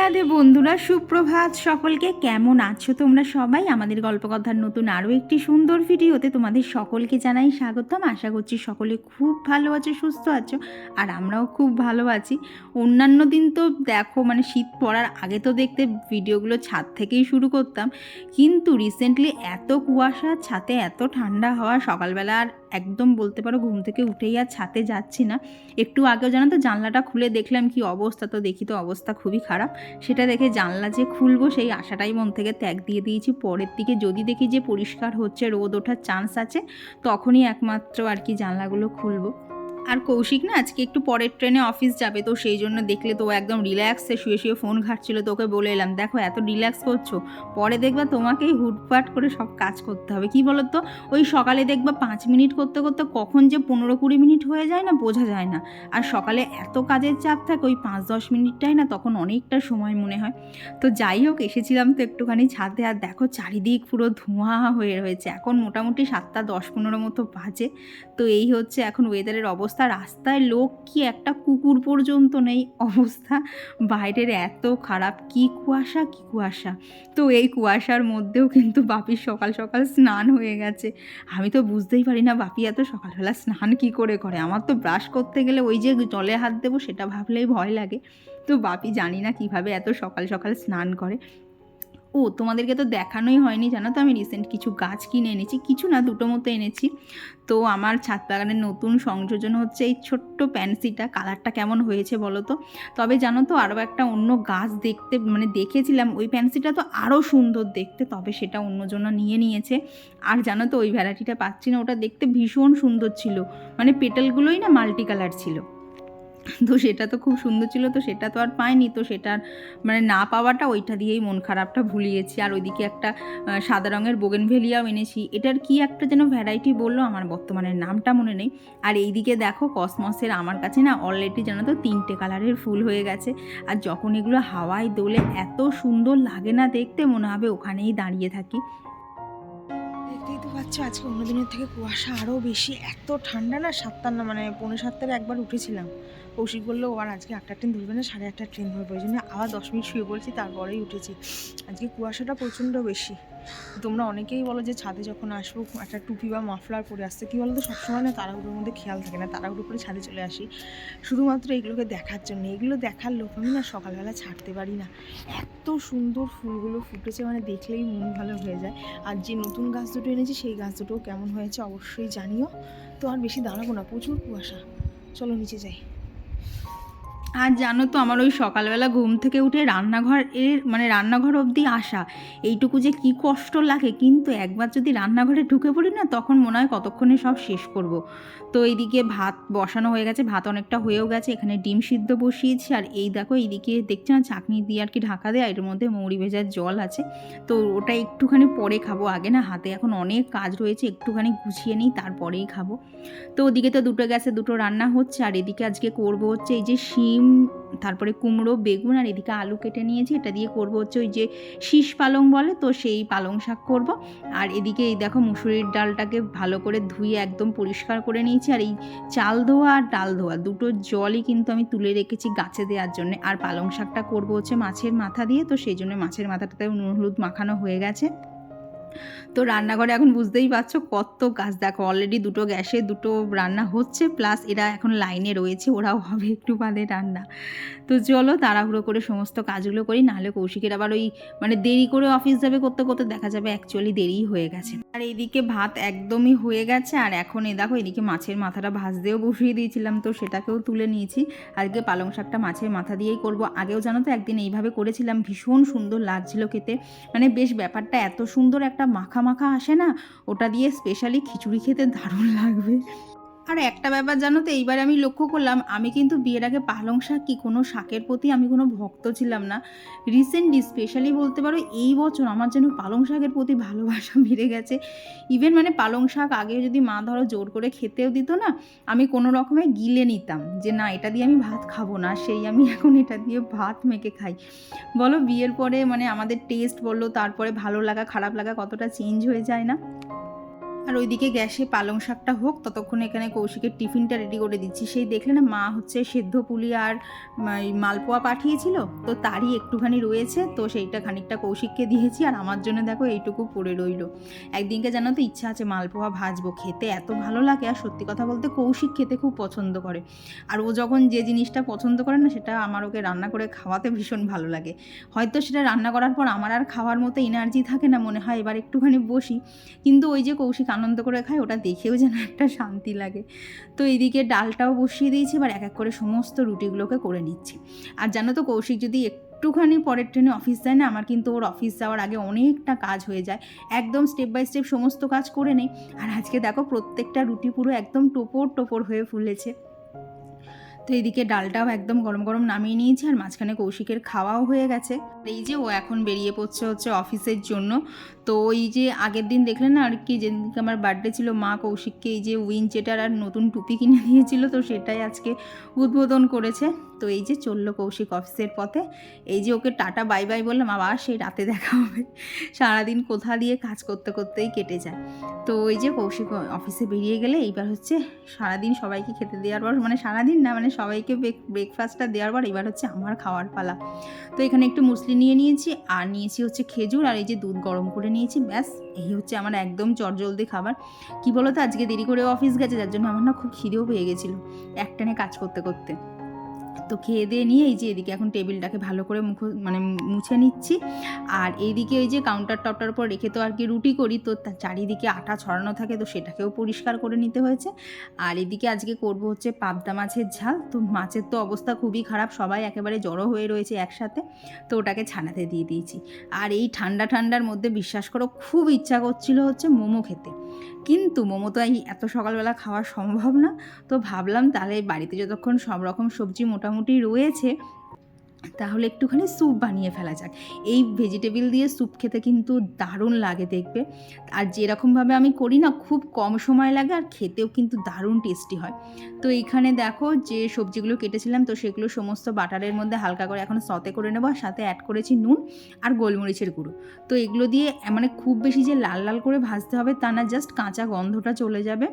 রাধে বন্ধুরা, সুপ্রভাত সকলকে। কেমন আছো তোমরা সবাই? আমাদের গল্পকথার নতুন আরও একটি সুন্দর ভিডিওতে তোমাদের সকলকে জানাই স্বাগতম। আশা করছি সকলে খুব ভালো আছো, সুস্থ আছো, আর আমরাও খুব ভালো আছি। অন্যান্য দিন তো দেখো শীত পড়ার আগে তো দেখতে ভিডিওগুলো ছাদ থেকেই শুরু করতাম, কিন্তু রিসেন্টলি এত কুয়াশা, ছাদে এত ঠান্ডা হাওয়া, সকালবেলা আর একদম বলতে পারো ঘুম থেকে উঠেই আর ছাদে যাচ্ছি না। একটু আগেও জানো তো জানলাটা খুলে দেখলাম কি অবস্থা, তো দেখি তো অবস্থা খুবই খারাপ। সেটা দেখে জানলা যে খুলবো সেই আশাটাই মন থেকে ত্যাগ দিয়ে দিয়েছি। পরের দিকে যদি দেখি যে পরিষ্কার হচ্ছে, রোদ ওঠার চান্স আছে, তখনই একমাত্র আর কি জানলাগুলো খুলবো। আর কৌশিক না আজকে একটু পরের ট্রেনে অফিস যাবে, তো সেই জন্য দেখলে তো একদম রিল্যাক্সে শুয়ে শুয়ে ফোন ঘাঁটছিল। তো ওকে বলে এলাম, দেখো এত রিল্যাক্স করছো, পরে দেখবা তোমাকেই হুটপাট করে সব কাজ করতে হবে। কি বলো তো, ওই সকালে দেখবা 5 মিনিট করতে করতে কখন যে 15-20 মিনিট হয়ে যায় না, বোঝা যায় না। আর সকালে এত কাজের চাপ থাকে, ওই 5-10 মিনিটটাই না তখন অনেকটা সময় মনে হয়। তো যাই হোক, এসেছিলাম তো একটুখানি ছাদে, আর দেখো চারিদিক পুরো ধোঁয়া হয়ে রয়েছে। এখন মোটামুটি 7:10-15 মতো বাজে। তো এই হচ্ছে এখন ওয়েদারের অবস্থা। রাস্তায় লোক কি, একটা কুকুর পর্যন্ত নেই অবস্থা। বাইরের এত খারাপ, কি কুয়াশা কি কুয়াশা। তো এই কুয়াশার মধ্যেও কিন্তু বাপির সকাল সকাল স্নান হয়ে গেছে। আমি তো বুঝতেই পারি না বাপি এত সকালবেলা স্নান কি করে করে। আমার তো ব্রাশ করতে গেলে ওই যে জলে হাত দেবো সেটা ভাবলেই ভয় লাগে। তো বাপি জানি না কিভাবে এত সকাল সকাল স্নান করে। ও তোমাদেরকে তো দেখানোই হয়নি, জানো তো আমি রিসেন্ট কিছু গাছ কিনে এনেছি, কিছু না দুটো মতো এনেছি। তো আমার ছাদ বাগানের নতুন সংযোজন হচ্ছে এই ছোট্ট প্যান্সিটা। কালারটা কেমন হয়েছে বলো তো। তবে জানো তো আরও একটা অন্য গাছ দেখতে দেখেছিলাম, ওই প্যান্সিটা তো আরও সুন্দর দেখতে, তবে সেটা অন্যজনা নিয়ে নিয়েছে। আর জানো তো ওই ভ্যারাইটিটা পাচ্ছি না, ওটা দেখতে ভীষণ সুন্দর ছিল, পেটালগুলোই না মাল্টি কালার ছিল। তো সেটা তো খুব সুন্দর ছিল, তো সেটা তো আর পাইনি। তো সেটার না পাওয়াটা, ওইটা দিয়েই মন খারাপটা ভুলিয়েছি। আর ওইদিকে একটা সাদা রঙের বোগেনভেলিয়াও এনেছি। এটার কি একটা যেন ভ্যারাইটি বললো, আমার বর্তমানে নামটা মনে নেই। আর এইদিকে দেখো কসমসের আমার কাছে না অলরেডি জানো তো 3টে কালারের ফুল হয়ে গেছে। আর যখন এগুলো হাওয়ায় দোলে এত সুন্দর লাগে না দেখতে, মনে হবে ওখানেই দাঁড়িয়ে থাকি। দেখতেই তো পাচ্ছ আজকে অন্য দিনের থেকে কুয়াশা আরও বেশি। এত ঠান্ডা না, 7টা না 7:45 একবার উঠেছিলাম। কৌশিক বললো আর আজকে 8টার ট্রেন ধরবে না, 8:30 ট্রেন ধরবে, ওই জন্য আবার 10 মিনিট শুয়ে পড়েছি, তারপরেই উঠেছি। আজকে কুয়াশাটা প্রচণ্ড বেশি। তোমরা অনেকেই বলো যে ছাদে যখন আসবো একটা টুপি বা মাফলার পরে আসতে। কী বলো তো, সবসময় না তাড়াহুড়োর মধ্যে খেয়াল থাকে না, তাড়াহুড়ো করে ছাদে চলে আসি শুধুমাত্র এগুলোকে দেখার জন্য। এগুলো দেখার লোক আমি না সকালবেলা ছাড়তে পারি না। এত সুন্দর ফুলগুলো ফুটেছে, দেখলেই মন ভালো হয়ে যায়। আর যে নতুন গাছ দুটো এনেছি সেই গাছ দুটোও কেমন হয়েছে অবশ্যই জানিও। তো আর বেশি দাঁড়াবো না, প্রচুর কুয়াশা, চলো নিচে যাই। আর জানো তো আমার ওই সকালবেলা ঘুম থেকে উঠে রান্নাঘর অবধি আসা, এইটুকু যে কি কষ্ট লাগে। কিন্তু একবার যদি রান্নাঘরে ঢুকে পড়ি না, তখন মনে হয় কতক্ষণে সব শেষ করব। তো এইদিকে ভাত বসানো হয়ে গেছে, ভাত অনেকটা হয়েও গেছে। এখানে ডিম সিদ্ধ বসিয়েছি, আর এই দেখো এইদিকে দেখছি না চাকনি দিয়ে আর কি ঢাকা দেয়া, এর মধ্যে মৌরি ভেজার জল আছে। তো ওটা একটুখানি পরে খাবো, আগে না হাতে এখন অনেক কাজ রয়েছে, একটুখানি গুছিয়ে নিই তারপরেই খাবো। তো ওদিকে তো দুটো গ্যাসে দুটো রান্না হচ্ছে। আর এদিকে আজকে করব হচ্ছে এই যে শিম, তারপরে কুমড়ো, বেগুন, আর এদিকে আলু কেটে নিয়েছি, এটা দিয়ে করব হচ্ছে ওই যে শীষ পালং বলে, তো সেই পালং শাক করব। আর এদিকে এই দেখো মুসুরির ডালটাকে ভালো করে ধুয়ে একদম পরিষ্কার করে নিয়েছি। আর এই চাল ধোয়া আর ডাল ধোয়া দুটো জলই কিন্তু আমি তুলে রেখেছি গাছে দেওয়ার জন্য। আর পালং শাকটা করব হচ্ছে মাছের মাথা দিয়ে, তো সেই জন্য মাছের মাথাটাতেও নুন হলুদ মাখানো হয়ে গেছে। তো রান্নাঘরে এখন বুঝতেই পারছো কত গাছ, দেখো অলরেডি দুটো গ্যাসে দুটো রান্না হচ্ছে, প্লাস এরা এখন লাইনে রয়েছে, ওরাও হবে একটু বাদে রান্না। তো চলো তাড়াহুড়ো করে সমস্ত কাজগুলো করি, নাহলে কৌশিকের আবার ওই দেরি করে অফিস যাবে, করতে করতে দেখা যাবে অ্যাকচুয়ালি দেরিই হয়ে গেছে। আর এইদিকে ভাত একদমই হয়ে গেছে। আর এখন দেখো এদিকে মাছের মাথাটা ভাজতেও বসিয়ে দিয়েছিলাম, তো সেটাকেও তুলে নিয়েছি। আজকে পালং শাকটা মাছের মাথা দিয়েই করব। আগেও জানো তো একদিন এইভাবে করেছিলাম, ভীষণ সুন্দর লাগছিল খেতে। বেশ ব্যাপারটা এত সুন্দর একটা মাখা মাখা আসে না, ওটা দিয়ে স্পেশালি খিচুড়ি খেতে দারুণ লাগবে। আর একটা ব্যাপার জানো তো, এইবার আমি লক্ষ্য করলাম, আমি কিন্তু বিয়ের আগে পালং শাক কি কোনো শাকের প্রতি আমি কোনো ভক্ত ছিলাম না। রিসেন্টলি স্পেশালি বলতে পারো এই বছর আমার যেন পালং শাকের প্রতি ভালোবাসা বেড়ে গেছে। ইভেন পালং শাক আগে যদি মা ধরো জোর করে খেতেও দিত না, আমি কোনো রকমে গিলে নিতাম যে না এটা দিয়ে আমি ভাত খাবো না, সেই আমি এখন এটা দিয়ে ভাত মেখে খাই। বলো বিয়ের পরে আমাদের টেস্ট বললো, তারপরে ভালো লাগা খারাপ লাগা কতটা চেঞ্জ হয়ে যায় না। আর ওইদিকে গ্যাসে পালং শাকটা হোক, ততক্ষণ এখানে কৌশিকের টিফিনটা রেডি করে দিচ্ছি। সেই দেখলে না মা হচ্ছে সেদ্ধ পুলি আর মালপোয়া পাঠিয়েছিল, তো তারই একটুখানি রয়েছে, তো সেইটা খানিকটা কৌশিককে দিয়েছি। আর আমার জন্য দেখো এইটুকু পড়ে রইলো। একদিনকে জানো তো ইচ্ছা আছে মালপোয়া ভাজবো, খেতে এত ভালো লাগে। আর সত্যি কথা বলতে কৌশিক খেতে খুব পছন্দ করে, আর ও যখন যে জিনিসটা পছন্দ করে না সেটা আমার ওকে রান্না করে খাওয়াতে ভীষণ ভালো লাগে। হয়তো সেটা রান্না করার পর আমার আর খাওয়ার মতো এনার্জি থাকে না, মনে হয় এবার একটুখানি বসি, কিন্তু ওই যে কৌশিক আনন্দ করে খায় ওটা দেখেও যেন একটা শান্তি লাগে। তো এইদিকে ডালটাও বসিয়ে দিয়েছি, এবার এক এক করে সমস্ত রুটিগুলোকে করে নিচ্ছি। আর জানো তো কৌশিক যদি একটুখানি পরের ট্রেনে অফিস যায় না, আমার কিন্তু ওর অফিস যাওয়ার আগে অনেকটা কাজ হয়ে যায়, একদম স্টেপ বাই স্টেপ সমস্ত কাজ করে নেই। আর আজকে দেখো প্রত্যেকটা রুটি পুরো একদম টোপর টোপর হয়ে ফুলেছে। তো এইদিকে ডালটাও একদম গরম গরম নামিয়ে নিয়েছি, আর মাঝখানে কৌশিকের খাওয়াও হয়ে গেছে। এই যে ও এখন বেরিয়ে পড়ছে হচ্ছে অফিসের জন্য। তো ওই যে আগের দিন দেখলেন না আর কি, যেদিনকে আমার বার্থডে ছিল মা কৌশিককে এই যে উইনচেটার আর নতুন টুপি কিনে দিয়েছিল, তো সেটাই আজকে উদ্বোধন করেছে। তো এই যে চললো কৌশিক অফিসের পথে। এই যে ওকে টাটা বাই বাই বললাম, আবার সেই রাতে দেখা হবে। সারাদিন কোথা দিয়ে কাজ করতে করতেই কেটে যায়। তো ওই যে কৌশিক অফিসে বেরিয়ে গেলে এইবার হচ্ছে সারাদিন সবাইকে খেতে দেওয়ার পর, মানে সারাদিন না, মানে সবাইকে ব্রেকফাস্টটা দেওয়ার পর এবার হচ্ছে আমার খাওয়ার পালা। তো এখানে একটু মুসলি নিয়ে নিয়েছি, আর নিয়েছি হচ্ছে খেজুর, আর এই যে দুধ গরম করে নিয়েছি, ব্যাস এই হচ্ছে আমার একদম চটজলদি খাবার। কি বলো তো, আজকে দেরি করে অফিস গেছে, যার জন্য আমার না খুব খিদেও পেয়ে গেছিলো একটানে কাজ করতে করতে। তো খেয়ে দিয়ে নিয়ে এই যে এদিকে এখন টেবিলটাকে ভালো করে মুছে নিচ্ছি। আর এইদিকে ওই যে কাউন্টার টপটার উপর রেখে তো আর কি রুটি করি, তো তার চারিদিকে আটা ছড়ানো থাকে, তো সেটাকেও পরিষ্কার করে নিতে হয়েছে। আর এদিকে আজকে করব হচ্ছে পাবদা মাছের ঝাল। তো মাছের তো অবস্থা খুবই খারাপ, সবাই একেবারে জড়ো হয়ে রয়েছে একসাথে, তো ওটাকে ছানাতে দিয়ে দিয়েছি। আর এই ঠান্ডা ঠান্ডার মধ্যে বিশ্বাস করো খুব ইচ্ছা করছিল হচ্ছে মোমো খেতে, কিন্তু মোমো তো এত সকালবেলা খাওয়া সম্ভব না। তো ভাবলাম তাহলে বাড়িতে যতক্ষণ সব রকম সবজি মোটামুটি রয়েছে, তাহলে একটুখানি স্যুপ বানিয়ে ফেলা যাক। এই ভেজিটেবিল দিয়ে স্যুপ খেতে কিন্তু দারুণ লাগে দেখবে। আর যেরকমভাবে আমি করি না, খুব কম সময় লাগে আর খেতেও কিন্তু দারুণ টেস্টি হয়। তো এইখানে দেখো যে সবজিগুলো কেটেছিলাম, তো সেগুলো সমস্ত বাটারের মধ্যে হালকা করে এখন সতে করে নেবো, আর সাথে অ্যাড করেছি নুন আর গোলমরিচের গুঁড়ো। তো এগুলো দিয়ে মানে খুব বেশি যে লাল লাল করে ভাজতে হবে তা না, জাস্ট কাঁচা গন্ধটা চলে যাবে।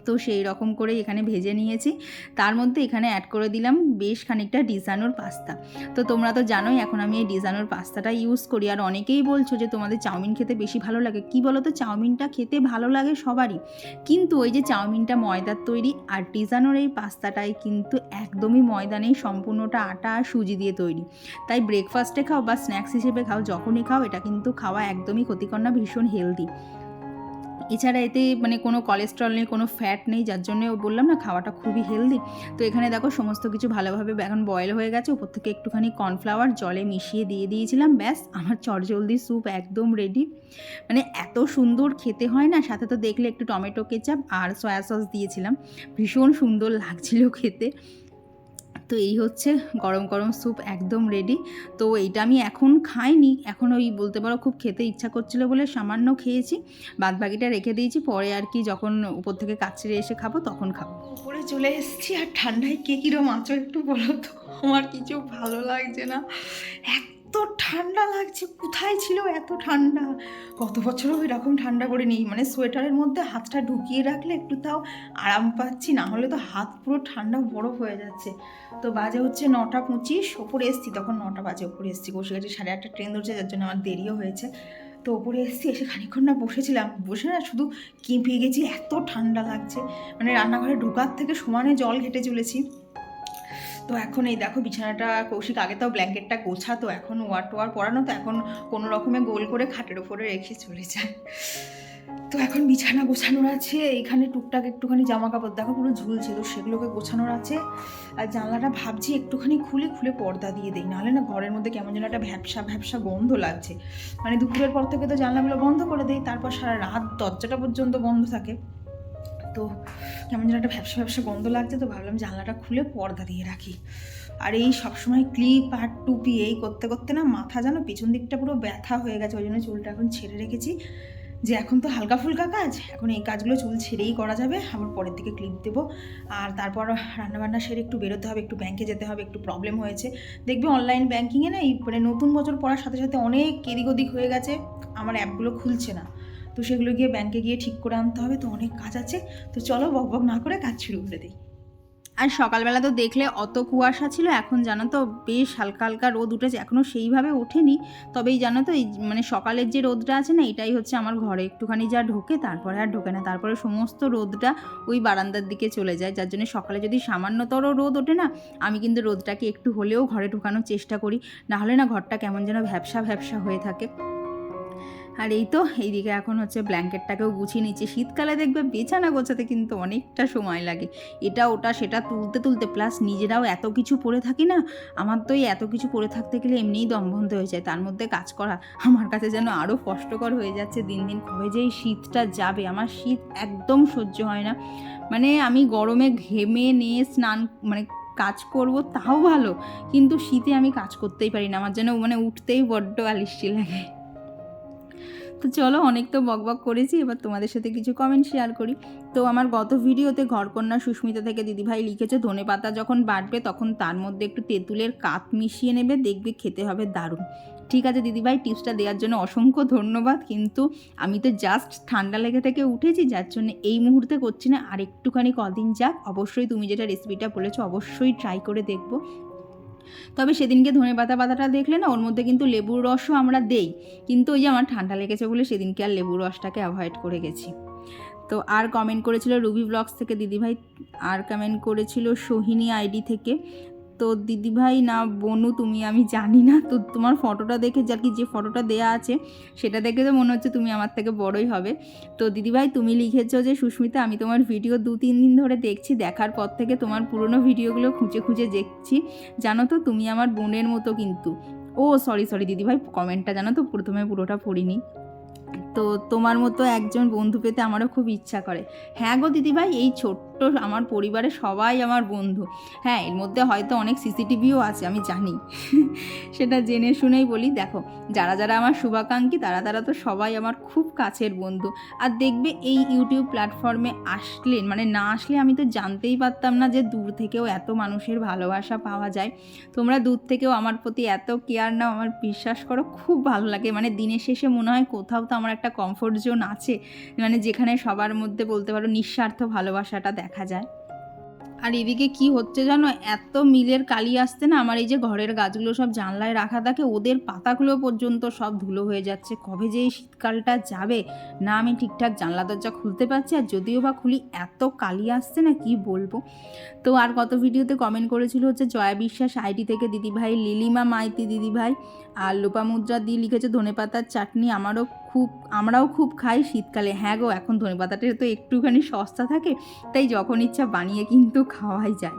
তো সেই রকম করে এখানে ভেজে নিয়েছি। তার মধ্যে এখানে অ্যাড করে দিলাম বেশ খানিকটা ডিজানোর পাস্তা। তো তোমরা তো জানোই এখন আমি এই ডিজানোর পাস্তাটা ইউজ করি। আর অনেকেই বলছো যে তোমাদের চাউমিন খেতে বেশি ভালো লাগে। কি বলো তো, চাউমিনটা খেতে ভালো লাগে সবারই, কিন্তু ওই যে চাউমিনটা ময়দার তৈরি, আর ডিজানোর এই পাস্তাটাই কিন্তু একদমই ময়দা নেই, সম্পূর্ণটা আটা আর সুজি দিয়ে তৈরি। তাই ব্রেকফাস্টে খাও বা স্ন্যাক্স হিসেবে খাও, যখনই খাও এটা কিন্তু খাওয়া একদমই ক্ষতিকর না, ভীষণ হেলদি। এছাড়া এতে মানে কোনো কোলেস্ট্রল নেই, কোনো ফ্যাট নেই, যার জন্য বললাম না খাওয়াটা খুবই হেলদি। তো এখানে দেখো সমস্ত কিছু ভালোভাবে এখন বয়েল হয়ে গেছে, উপর থেকে একটুখানি কর্নফ্লাওয়ার জলে মিশিয়ে দিয়ে দিয়েছিলাম, ব্যাস আমার চটজলদি স্যুপ একদম রেডি। মানে এত সুন্দর খেতে হয় না, সাথে তো দেখলে একটু টমেটো কেচাপ আর সয়া সস দিয়েছিলাম, ভীষণ সুন্দর লাগছিল খেতে। তো এই হচ্ছে গরম গরম স্যুপ একদম রেডি। তো এইটা আমি এখন খাইনি, এখন ওই বলতে পারো খুব খেতে ইচ্ছা করছিল বলে সামান্য খেয়েছি, বাদবাকিটা রেখে দিয়েছি, পরে আর কি যখন উপর থেকে কাজ ছেড়ে এসে খাবো তখন খাবো। উপরে চলে এসেছি, আর ঠান্ডায় কে কীরকম আছো একটু বলো তো, আমার কিছু ভালো লাগছে না, এত ঠান্ডা লাগছে। কোথায় ছিল এত ঠান্ডা, কত বছরও এরকম ঠান্ডা করে নেই, মানে সোয়েটারের মধ্যে হাতটা ঢুকিয়ে রাখলে একটু তাও আরাম পাচ্ছি, না হলে তো হাত পুরো ঠান্ডা বরফ হয়ে যাচ্ছে। তো বাজে হচ্ছে 9:25, ওপরে এসছি তখন 9টা বাজে, ওপরে এসছি, বসে গেছি, 8:30 ট্রেন ধরছে, যার জন্য আমার দেরিও হয়েছে। তো ওপরে এসছি, এসে খানিক্ষণ না বসেছিলাম, বসে না শুধু কেঁপে গেছি, এত ঠান্ডা লাগছে, মানে রান্নাঘরে ঢোকার থেকে সমানে জল ঘেটে চলেছি। তো এখন এই দেখো বিছানাটা কৌশিক আগে তাও ব্ল্যাঙ্কেটটা গোছাতো, এখন ওয়ার টোয়ার পরানো, তো এখন কোনো রকমে গোল করে খাটের ওপরে রেখে চলে যায়। তো এখন বিছানা গোছানোর আছে, এইখানে টুকটাক একটুখানি জামা কাপড় দেখো পুরো ঝুলছে, তো সেগুলোকে গোছানোর আছে। আর জানলাটা ভাবছি একটুখানি খুলে পর্দা দিয়ে দিই, নাহলে না ঘরের মধ্যে কেমন যেন একটা ভ্যাপসা ভ্যাপসা গন্ধ লাগছে। মানে দুপুরের পর থেকে তো জানলাগুলো বন্ধ করে দিই, তারপর সারা রাত দরজাটা পর্যন্ত বন্ধ থাকে, তো কেমন যেন একটা ভ্যাপসা ভ্যাপসা গন্ধ লাগছে। তো ভাবলাম জানলাটা খুলে পর্দা দিয়ে রাখি। আর এই সবসময় ক্লিপ আর টুপি এই করতে করতে না মাথা যেন পেছন দিকটা পুরো ব্যথা হয়ে গেছে, ওই জন্য চুলটা এখন ছেড়ে রেখেছি, যে এখন তো হালকা ফুলকা কাজ, এখন এই কাজগুলো চুল ছেড়েই করা যাবে, আবার পরের দিকে ক্লিপ দেবো। আর তারপর রান্নাবান্না সেরে একটু বেরোতে হবে, একটু ব্যাংকে যেতে হবে, একটু প্রবলেম হয়েছে দেখবে অনলাইন ব্যাঙ্কিংয়ে না, এই মানে নতুন বছর পড়ার সাথে সাথে অনেক এদিক ওদিক হয়ে গেছে, আমার অ্যাপগুলো খুলছে না, তো তো সেগুলো গিয়ে ব্যাংকে গিয়ে ঠিক করে আনতে হবে, তো অনেক কাজ আছে। তো চলো বক না করে কাজ শুরু করে দিই। আর সকালবেলা তো দেখলে অত কুয়াশা ছিল, এখন জানো তো বেশ হালকা হালকা রোদ উঠেছে, এখনও সেইভাবে ওঠেনি, তবেই জানো তো এই মানে সকালের যে রোদটা আছে না, এটাই হচ্ছে আমার ঘরে একটুখানি যা ঢোকে, তারপরে আর ঢোকে না, তারপরে সমস্ত রোদটা ওই বারান্দার দিকে চলে যায়, যার জন্য সকালে যদি সামান্যতর রোদ ওঠে না, আমি কিন্তু রোদটাকে একটু হলেও ঘরে ঢোকানোর চেষ্টা করি, নাহলে না ঘরটা কেমন যেন ভ্যাপসা ভ্যাপসা হয়ে থাকে। আর এই তো এইদিকে এখন হচ্ছে ব্ল্যাঙ্কেটটাকেও গুছিয়ে নিচ্ছি। শীতকালে দেখবে বিছানা গোছাতে কিন্তু অনেকটা সময় লাগে, এটা ওটা সেটা তুলতে তুলতে, প্লাস নিজেরাও এত কিছু পরে থাকি না, আমার তো এই এত কিছু পরে থাকতে গেলে এমনিই দমবন্ধ হয়ে যায়, তার মধ্যে কাজ করা আমার কাছে যেন আরও কষ্টকর হয়ে যাচ্ছে দিন দিন। কবে যে এই শীতটা যাবে, আমার শীত একদম সহ্য হয় না, মানে আমি গরমে ঘেমে নিয়ে স্নান মানে কাজ করব তাও ভালো, কিন্তু শীতে আমি কাজ করতেই পারি না, আমার যেন মানে উঠতেই বড্ড আলিস্যি লাগে। তো চলো অনেক তো বকবক করেছি, এবার তোমাদের সাথে কিছু কমেন্ট শেয়ার করি। তো আমার গত ভিডিওতে ঘরকন্যা সুস্মিতা থেকে দিদিভাই লিখেছে ধনেপাতা যখন বাটবে তখন তার মধ্যে একটু তেঁতুলের কাত মিশিয়ে নেবে, দেখবে খেতে হবে দারুণ। ঠিক আছে দিদিভাই, টিপসটা দেওয়ার জন্য অসংখ্য ধন্যবাদ, কিন্তু আমি তো জাস্ট ঠান্ডা লেগে থেকে উঠেছি, যার জন্য এই মুহূর্তে করছি না, আর একটুখানি কদিন যাক, অবশ্যই তুমি যেটা রেসিপিটা বলেছো অবশ্যই ট্রাই করে দেখবো। তবে সেদিনকে পাতাটা দেখলে না, ওর মধ্যে কিন্তু লেবুর রসও আমরা দেই, কিন্তু ওই যে আমার ঠান্ডা লেগেছে বলে সেদিনকে আর লেবুর রসটাকে অ্যাভয়েড করে গেছি। তো আর কমেন্ট করেছিল রুবি ব্লগস থেকে দিদিভাই, আর কমেন্ট করেছিল সোহিনী আইডি থেকে। তো দিদিভাই না বনু তুমি, আমি জানি না, তো তোমার ফটোটা দেখে যার কি যে ফটোটা দেয়া আছে সেটা দেখে তো মনে হচ্ছে তুমি আমার থেকে বড়ই হবে। তো দিদিভাই তুমি লিখেছো যে সুস্মিতা আমি তোমার ভিডিও 2-3 দিন ধরে দেখছি, দেখার পর থেকে তোমার পুরনো ভিডিওগুলো খুঁজে খুঁজে দেখছি, জানো তো তুমি আমার বোনের মতো কিন্তু। ও সরি দিদিভাই, কমেন্টটা জানো তো প্রথমে পুরোটা পড়িনি। তো তোমার মতো একজন বন্ধু পেতে আমারও খুব ইচ্ছা করে। হ্যাঁ গো দিদিভাই, এই ছোট্ট আমার পরিবারে সবাই আমার বন্ধু। হ্যাঁ এর মধ্যে হয়তো অনেক সিসিটিভিও আছে আমি জানি, সেটা জেনে শুনেই বলি। দেখো যারা যারা আমার শুভাকাঙ্ক্ষী তারা তো সবাই আমার খুব কাছের বন্ধু। আর দেখবে এই ইউটিউব প্ল্যাটফর্মে আসলে মানে না আসলে আমি তো জানতেই পারতাম না যে দূর থেকেও এত মানুষের ভালোবাসা পাওয়া যায়। তোমরা দূর থেকেও আমার প্রতি এত কেয়ার নাও, আমার বিশ্বাস করো খুব ভালো লাগে, মানে দিনের শেষে মনে হয় কোথাও তো আমার একটা কমফোর্ট জোন আছে, মানে যেখানে সবার মধ্যে বলতে পারো নিঃস্বার্থ ভালোবাসাটা দেখা যায়। আর এদিকে কি হচ্ছে জানো, এত মিলের কালি আসতে না, আমার এই যে ঘরের গাছগুলো সব জানলায় রাখা থাকে, ওদের পাতাগুলো পর্যন্ত সব ধুলো হয়ে যাচ্ছে। কবে যে এই শীতকালটা যাবে, না আমি ঠিকঠাক জানলা দরজা খুলতে পারছি, আর যদিও বা খুলি এত কালি আসছে না কি বলবো। তো আর কত ভিডিওতে কমেন্ট করেছিল হচ্ছে জয়া বিশ্বাস আইডি থেকে দিদিভাই, লিলিমা মাইতি দিদিভাই, আর লোপামুদ্রা দিয়ে লিখেছে ধনেপাতার চাটনি আমরাও খুব খাই শীতকালে। হ্যাঁ গো, এখন ধনেপাতাটা তো একটুখানি সস্তা থাকে, তাই যখন ইচ্ছা বানিয়ে কিন্তু খাওয়াই যায়।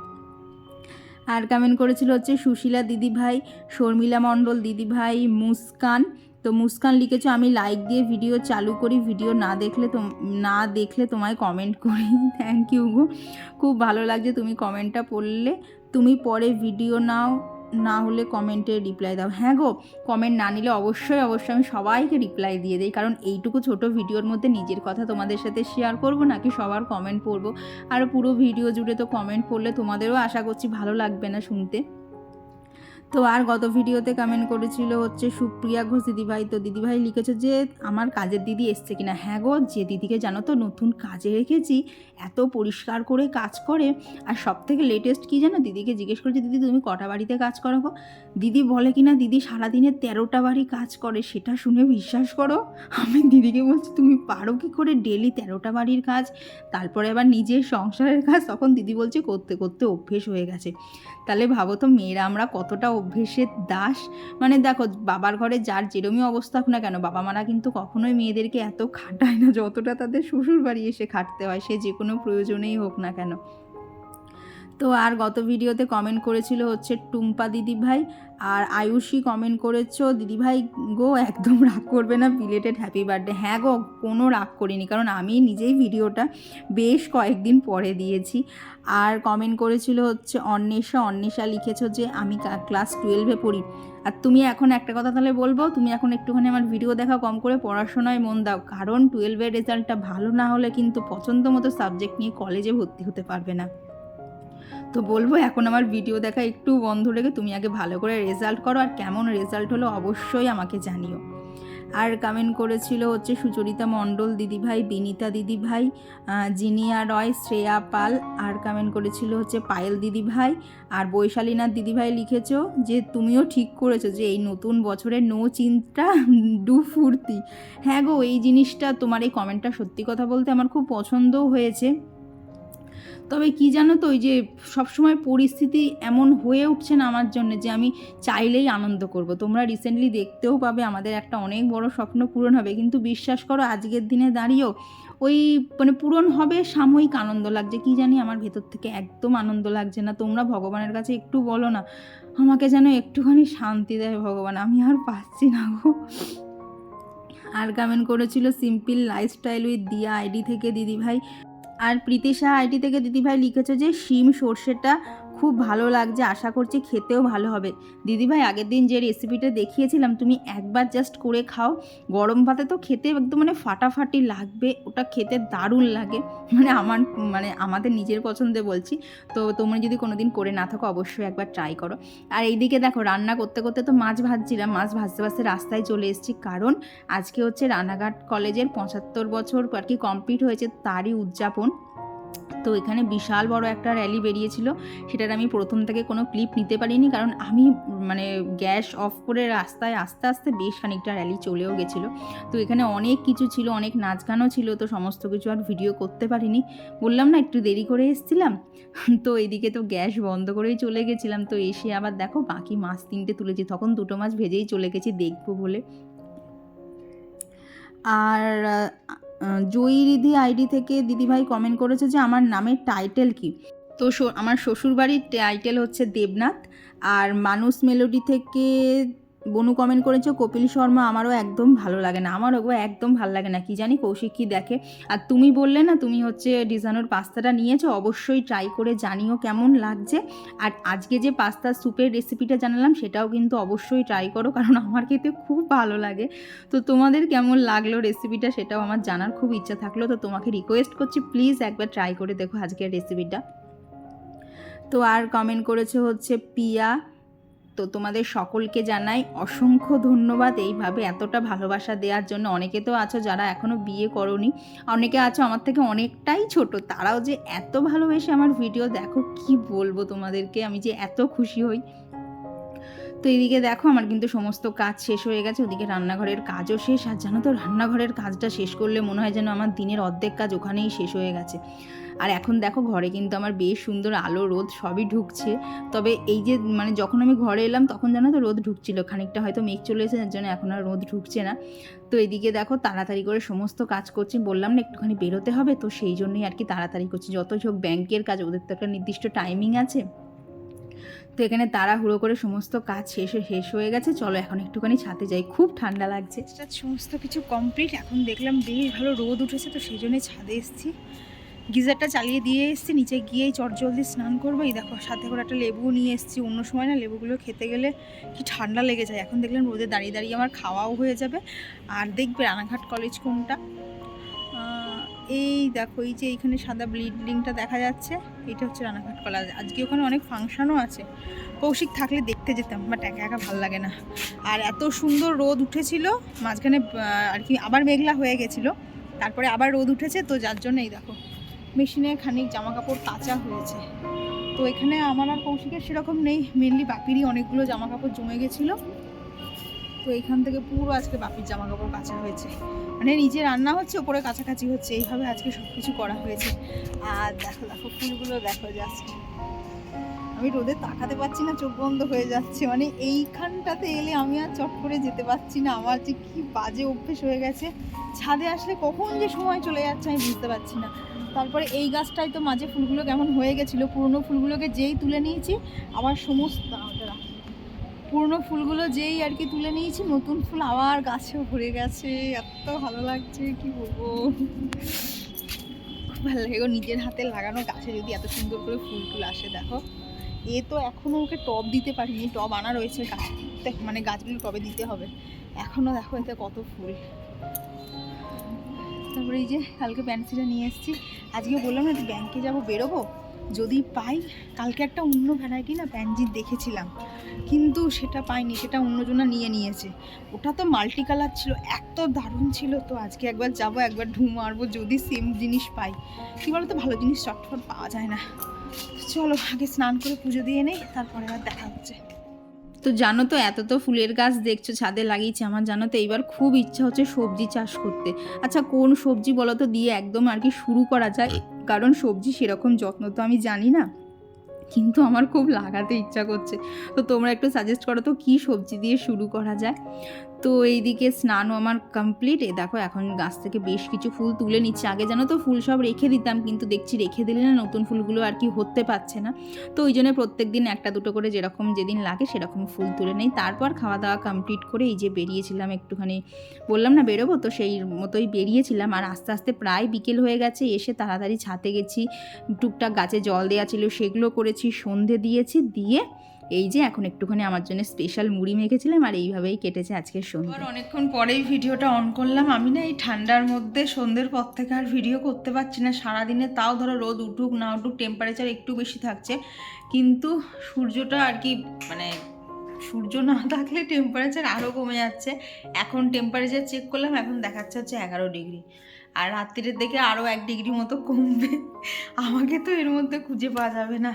আর কমেন্ট করেছিল হচ্ছে সুশীলা দিদিভাই, শর্মিলা মণ্ডল দিদিভাই, মুস্কান। তো মুস্কান লিখেছো আমি লাইক দিয়ে ভিডিও চালু করি, ভিডিও না দেখলে তোমায় কমেন্ট করি। থ্যাংক ইউ গো, খুব ভালো লাগছে তুমি কমেন্টটা পড়লে। তুমি পরে ভিডিও না হলে কমেন্টে রিপ্লাই দাও। হ্যাঁ গো, কমেন্ট না নিলে অবশ্যই আমি সবাইকে রিপ্লাই দিয়ে দিই, কারণ এইটুকু ছোট ভিডিওর মধ্যে নিজের কথা তোমাদের সাথে শেয়ার করব নাকি সবার কমেন্ট পড়বো। আর পুরো ভিডিও জুড়ে তো কমেন্ট পড়লে তোমাদেরও আশা করছি ভালো লাগবে না শুনতে। তো আর গত ভিডিওতে কমেন্ট করেছিল হচ্ছে সুপ্রিয়া ঘোষ দিদিভাই। তো দিদিভাই লিখেছে যে আমার কাজের দিদি এসছে কিনা। হ্যাঁ গো, যে দিদিকে জানো তো নতুন কাজে রেখেছি, এত পরিষ্কার করে কাজ করে। আর সব থেকে লেটেস্ট কী জানো, দিদিকে জিজ্ঞেস করেছি দিদি তুমি কটা বাড়িতে কাজ করো গো। দিদি বলে কিনা দিদি সারাদিনে 13টা বাড়ি কাজ করে। সেটা শুনে বিশ্বাস করো, আমি দিদিকে বলছি তুমি পারো কী করে ডেলি 13টা বাড়ির কাজ, তারপরে আবার নিজের সংসারের কাজ। তখন দিদি বলছে করতে করতে অভ্যেস হয়ে গেছে। তাহলে ভাবো তো মেয়েরা আমরা কতটা অভ্যেসের দাস। মানে দেখো বাবার ঘরে যার যেরমই অবস্থা হোক না কেন, বাবা মারা কিন্তু কখনোই মেয়েদেরকে এত খাটায় না যতটা তাদের শ্বশুর বাড়ি এসে খাটতে হয়, সে যে কোনো প্রয়োজনেই হোক না কেন। তো আর গত ভিডিওতে কমেন্ট করেছিল হচ্ছে টুম্পা দিদিভাই, আর আয়ুষী কমেন্ট করেছো দিদিভাই গো একদম রাগ করবে না, বিলেটেড হ্যাপি বার্থডে। হ্যাঁ গো, কোনো রাগ করিনি, কারণ আমি নিজেই ভিডিওটা বেশ কয়েকদিন পরে দিয়েছি। আর কমেন্ট করেছিল হচ্ছে অন্বেষা লিখেছো যে আমি ক্লাস 12-এ পড়ি। আর তুমি এখন একটা কথা তাহলে বলবো, তুমি এখন একটুখানি আমার ভিডিও দেখা কম করে পড়াশোনায় মন দাও, কারণ 12-এর রেজাল্টটা ভালো না হলে কিন্তু পছন্দ মতো সাবজেক্ট নিয়ে কলেজে ভর্তি হতে পারবে না। তো বলবো এখন আমার ভিডিও দেখা একটু বন্ধ রেখে তুমি আগে ভালো করে রেজাল্ট করো, আর কেমন রেজাল্ট হলো অবশ্যই আমাকে জানিও। আর কমেন্ট করেছিল হচ্ছে সুচরিতা মণ্ডল দিদিভাই, বিনীতা দিদিভাই, জিনিয়া রয়, শ্রেয়া পাল। আর কমেন্ট করেছিল হচ্ছে পায়েল দিদিভাই। আর বৈশালীনাথ দিদিভাই লিখেছো যে তুমিও ঠিক করেছো যে এই নতুন বছরে নো চিন্তা ডু ফুর্তি। হ্যাঁ গো, এই জিনিসটা তোমার এই কমেন্টটা সত্যি কথা বলতে আমার খুব পছন্দও হয়েছে। তবে কি জানো তো, ওই যে সবসময় পরিস্থিতি এমন হয়ে উঠছে না আমার জন্য যে আমি চাইলেই আনন্দ করব। তোমরা রিসেন্টলি দেখতেও পাবে আমাদের একটা অনেক বড় স্বপ্ন পূরণ হবে, কিন্তু বিশ্বাস করো আজকের দিনে দাঁড়িয়েও ওই মানে পূরণ হবে সাময়িক আনন্দ লাগছে। কি জানি আমার ভেতর থেকে একদম আনন্দ লাগছে না। তোমরা ভগবানের কাছে একটু বলো না আমাকে যেন একটুখানি শান্তি দেয় ভগবান, আমি আর পাচ্ছি না গো। আর কমেন্ট করেছিল সিম্পল লাইফস্টাইল উইথ দিয়া আইডি থেকে দিদিভাই। আর প্রীতিশা আইডি থেকে দিদিভাই লিখেছে যে শিম সর্ষেটা খুব ভালো লাগছে, আশা করছি খেতেও ভালো হবে। দিদিভাই আগের দিন যে রেসিপিটা দেখিয়েছিলাম তুমি একবার জাস্ট করে খাও, গরম ভাতে তো খেতে একদম মানে ফাটাফাটি লাগবে, ওটা খেতে দারুণ লাগে। মানে আমাদের নিজের পছন্দে বলছি। তো তোমরা যদি কোনোদিন করে না থাকো অবশ্যই একবার ট্রাই করো। আর এইদিকে দেখো রান্না করতে করতে তো মাছ ভাজছিলাম, মাছ ভাজতে ভাজতে রাস্তায় চলে এসেছি, কারণ আজকে হচ্ছে রানাঘাট কলেজের 75 বছর আর কি কমপ্লিট হয়েছে, তারই উদযাপন। তো এখানে বিশাল বড় একটা র্যালি বেরিয়েছিল, সেটার আমি প্রথম থেকে কোনো ক্লিপ নিতে পারিনি, কারণ আমি মানে গ্যাস অফ করে রাস্তায় আস্তে আস্তে বেশ খানিকটা র্যালি চলেও গেছিলো। তো এখানে অনেক কিছু ছিল, অনেক নাচ গানও ছিল, তো সমস্ত কিছু আর ভিডিও করতে পারিনি, বললাম না একটু দেরি করে এসেছিলাম। তো এইদিকে তো গ্যাস বন্ধ করেই চলে গেছিলাম। তো এসে আবার দেখো বাকি মাছ 3টে তুলেছি, তখন 2টো মাছ ভেজেই চলে গেছি দেখবো বলে। আর জয়ীরিধি আইডি থেকে দিদিভাই কমেন্ট করেছে যে আমার নামের টাইটেল কি। তো আমার শ্বশুরবাড়ির টাইটেল হচ্ছে দেবনাথ। আর মানুষ মেলোডি থেকে বনু কমেন্ট করেছে কপিল শর্মা আমারও একদম ভালো লাগে না, আমারও একদম ভালো লাগে না, কি জানি কৌশিক কি দেখে। আর তুমি বললে না তুমি হচ্ছে ডিজানোর পাস্তাটা নিয়েছো, অবশ্যই ট্রাই করে জানিও কেমন লাগছে। আর আজকে যে পাস্তা স্যুপের রেসিপিটা জানালাম সেটাও কিন্তু অবশ্যই ট্রাই করো, কারণ আমার খেতে খুব ভালো লাগে। তো তোমাদের কেমন লাগলো রেসিপিটা সেটাও আমার জানার খুব ইচ্ছা থাকলো। তো তোমাকে রিকোয়েস্ট করছি প্লিজ একবার ট্রাই করে দেখো আজকের রেসিপিটা। তো আর কমেন্ট করেছে হচ্ছে পিয়া। তো তোমাদের সকলকে জানাই অসংখ্য ধন্যবাদ এইভাবে এতটা ভালোবাসা দেওয়ার জন্য। অনেকে তো আছো যারা এখনও বিয়ে করোনি, অনেকে আছো আমার থেকে অনেকটাই ছোট, তারাও যে এত ভালোবেসে আমার ভিডিও দেখো কি বলবো তোমাদেরকে, আমি যে এত খুশি হই। তো এদিকে দেখো আমার কিন্তু সমস্ত কাজ শেষ হয়ে গেছে, ওদিকে রান্নাঘরের কাজও শেষ। আর জানো তো রান্নাঘরের কাজটা শেষ করলে মনে হয় যেন আমার দিনের অর্ধেক কাজ ওখানেই শেষ হয়ে গেছে। আর এখন দেখো ঘরে কিন্তু আমার বেশ সুন্দর আলো রোদ সবই ঢুকছে। তবে এই যে মানে যখন আমি ঘরে এলাম তখন জানো তো রোদ ঢুকছিল, খানিকটা হয়তো মেঘ চলে এসেছে যার জন্য এখন আর রোদ ঢুকছে না। তো এদিকে দেখো তাড়াতাড়ি করে সমস্ত কাজ করছি, বললাম না একটুখানি বেরোতে হবে, তো সেই জন্যই আর কি তাড়াতাড়ি করছি। যতই হোক ব্যাংকের কাজ, ওদের তো একটা নির্দিষ্ট টাইমিং আছে। তো এখানে তাড়াহুড়ো করে সমস্ত কাজ শেষ হয়ে গেছে। চলো এখন একটুখানি ছাদে যাই, খুব ঠান্ডা লাগছে। সমস্ত কিছু কমপ্লিট, এখন দেখলাম বেশ ভালো রোদ উঠেছে, তো সেই জন্যই ছাদে এসেছি। গিজারটা চালিয়ে দিয়ে এসেছি, নিচে গিয়েই চটজলদি স্নান করবো। এই দেখো সাথে করে একটা লেবু নিয়ে এসেছি, অন্য সময় না লেবুগুলো খেতে গেলে কি ঠান্ডা লেগে যায়, এখন দেখলাম রোদে দাঁড়িয়ে দাঁড়িয়ে আমার খাওয়াও হয়ে যাবে। আর দেখবে রানাঘাট কলেজ কোনটা, এই দেখো এই যে এইখানে সাদা বিল্ডিংটা দেখা যাচ্ছে, এটা হচ্ছে রানাঘাট কলেজ। আজকে ওখানে অনেক ফাংশনও আছে, কৌশিক থাকলে দেখতে যেতাম, বাট একা একা ভালো লাগে না। আর এত সুন্দর রোদ উঠেছিল মাঝখানে আর কি, আবার মেঘলা হয়ে গেছিলো, তারপরে আবার রোদ উঠেছে, তো যার জন্য এই দেখো মেশিনে খানিক জামা কাপড় কাচা হয়েছে। তো এখানে আমার আর কৌশিকের সেরকম নেই, মেনলি বাপিরই অনেকগুলো জামা কাপড় জমে গেছিলো, তো এইখান থেকে পুরো আজকে বাপির জামা কাপড় কাচা হয়েছে। মানে নিচে রান্না হচ্ছে, ওপরে কাছাকাছি হচ্ছে, এইভাবে আজকে সব কিছু করা হয়েছে। আর দেখো দেখো ফুলগুলো দেখো জাস্ট, আমি রোদে তাকাতে পারছি না, চোখ বন্ধ হয়ে যাচ্ছে। মানে এইখানটাতে এলে আমি আর চট করে যেতে পারছি না, আমার যে কি বাজে অভ্যেস হয়ে গেছে, ছাদে আসলে কখন যে সময় চলে যাচ্ছে আমি বুঝতে পারছি না। তারপরে এই গাছটায় তো মাঝে ফুলগুলো কেমন হয়ে গেছিলো, পুরনো ফুলগুলোকে যেই তুলে নিয়েছি আবার সমস্ত পুরনো ফুলগুলো যেই আর কি তুলে নিয়েছি, নতুন ফুল আবার গাছেও ভরে গেছে, এত ভালো লাগছে কি বলবো, খুব ভালো লাগে নিজের হাতে লাগানো গাছে যদি এত সুন্দর করে ফুল টুল আসে। দেখো এ তো এখনও ওকে টব দিতে পারিনি, টব আনা রয়েছে গাছ, মানে গাছগুলো টবে দিতে হবে এখনও। দেখো এতে কত ফুল। তারপরে এই যে কালকে প্যান্সিটা নিয়ে এসেছি, আজকে বললাম না ব্যাংকে যাবো, বেরোবো, যদি পাই। কালকে একটা অন্য ভ্যারাইটি না প্যানজির দেখেছিলাম, কিন্তু সেটা পাইনি, সেটা অন্যজনা নিয়ে নিয়েছে। ওটা তো মাল্টি কালার ছিল, এত দারুণ ছিল। তো আজকে একবার যাব, একবার ঢু মারবো, যদি সেম জিনিস পাই। কী বলো তো, ভালো জিনিস চটফট পাওয়া যায় না। চলো আগে স্নান করে পুজো দিয়ে নেই, তারপরে আর দেখা হচ্ছে। তো জানো তো, এত তো ফুলের গাছ দেখছো ছাদে লাগিয়েছে, আমার জানো তো এইবার খুব ইচ্ছা হচ্ছে সবজি চাষ করতে। আচ্ছা কোন সবজি বলো তো দিয়ে একদম আর কি শুরু করা যায়, কারণ সবজি সেরকম যত্ন তো আমি জানি না, কিন্তু আমার খুব লাগাতে ইচ্ছা করছে। তো তোমরা একটু সাজেস্ট করো তো কী সবজি দিয়ে শুরু করা যায়। তো এইদিকে স্নানও আমার কমপ্লিট। দেখো এখন গাছ থেকে বেশ কিছু ফুল তুলে নিচ্ছে। আগে জানো তো ফুল সব রেখে দিতাম, কিন্তু দেখছি রেখে দিলে না নতুন ফুলগুলো আর কি হতে পারছে না। তো ওই জন্য প্রত্যেক দিন একটা দুটো করে যেরকম যেদিন লাগে সেরকম ফুল তুলে নেই। তারপর খাওয়া দাওয়া কমপ্লিট করে এই যে বেরিয়েছিলাম একটুখানি, বললাম না বেরোবো, তো সেই মতোই বেরিয়েছিলাম। আর আস্তে আস্তে প্রায় বিকেল হয়ে গেছে, এসে তাড়াতাড়ি ছাদে গেছি, টুকটাক গাছে জল দেওয়া ছিল সেগুলো করেছি, সন্ধে দিয়েছি, দিয়ে এই যে এখন একটুখানি আমার জন্য স্পেশাল মুড়ি মেখেছিলাম, আর এইভাবেই কেটেছে আজকের সন্ধ্যে। আর অনেকক্ষণ পরেই ভিডিওটা অন করলাম। আমি না এই ঠান্ডার মধ্যে সন্ধ্যের পর থেকে আর ভিডিও করতে পারছি না সারাদিনে। তাও ধরো রোদ উঠুক না উঠুক, টেম্পারেচার একটু বেশি থাকছে, কিন্তু সূর্যটা আর কি মানে সূর্য না থাকলে টেম্পারেচার আরও কমে যাচ্ছে। এখন টেম্পারেচার চেক করলাম, এখন দেখাচ্ছে হচ্ছে 11 ডিগ্রি, আর রাত্রির দিকে আরও 1 ডিগ্রি মতো কমবে। আমাকে তো এর মধ্যে খুঁজে পাওয়া যাবে না।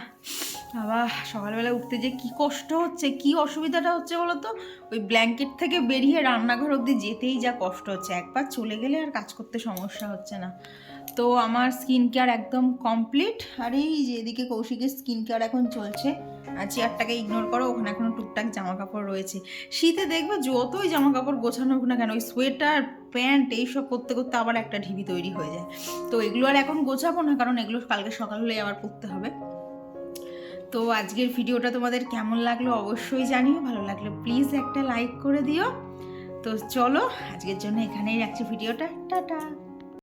আবার সকালবেলা উঠতে যে কী কষ্ট হচ্ছে, কী অসুবিধাটা হচ্ছে বলো তো, ওই ব্ল্যাঙ্কেট থেকে বেরিয়ে রান্নাঘর অবধি যেতেই যা কষ্ট হচ্ছে। একবার চলে গেলে আর কাজ করতে সমস্যা হচ্ছে না। তো আমার স্কিন কেয়ার একদম কমপ্লিট। আর এই যে এদিকে কৌশিকের স্কিন কেয়ার এখন চলছে। আর চেয়ারটাকে ইগনোর করো, ওখানে এখনও টুকটাক জামা কাপড় রয়েছে। শীতে দেখবে যতই জামা কাপড় গোছানো হোক না কেন, ওই সোয়েটার প্যান্ট এইসব করতে করতে আবার একটা ঢিবি তৈরি হয়ে যায়। তো এগুলো আর এখন গোছাবো না, কারণ এগুলো কালকে সকাল হলে আবার পরতে হবে। তো আজকের ভিডিওটা তোমাদের কেমন লাগলো অবশ্যই জানিও। ভালো লাগলে প্লিজ একটা লাইক করে দিও। তো চলো আজকের জন্য এখানেই রাখছি ভিডিওটা, টাটা।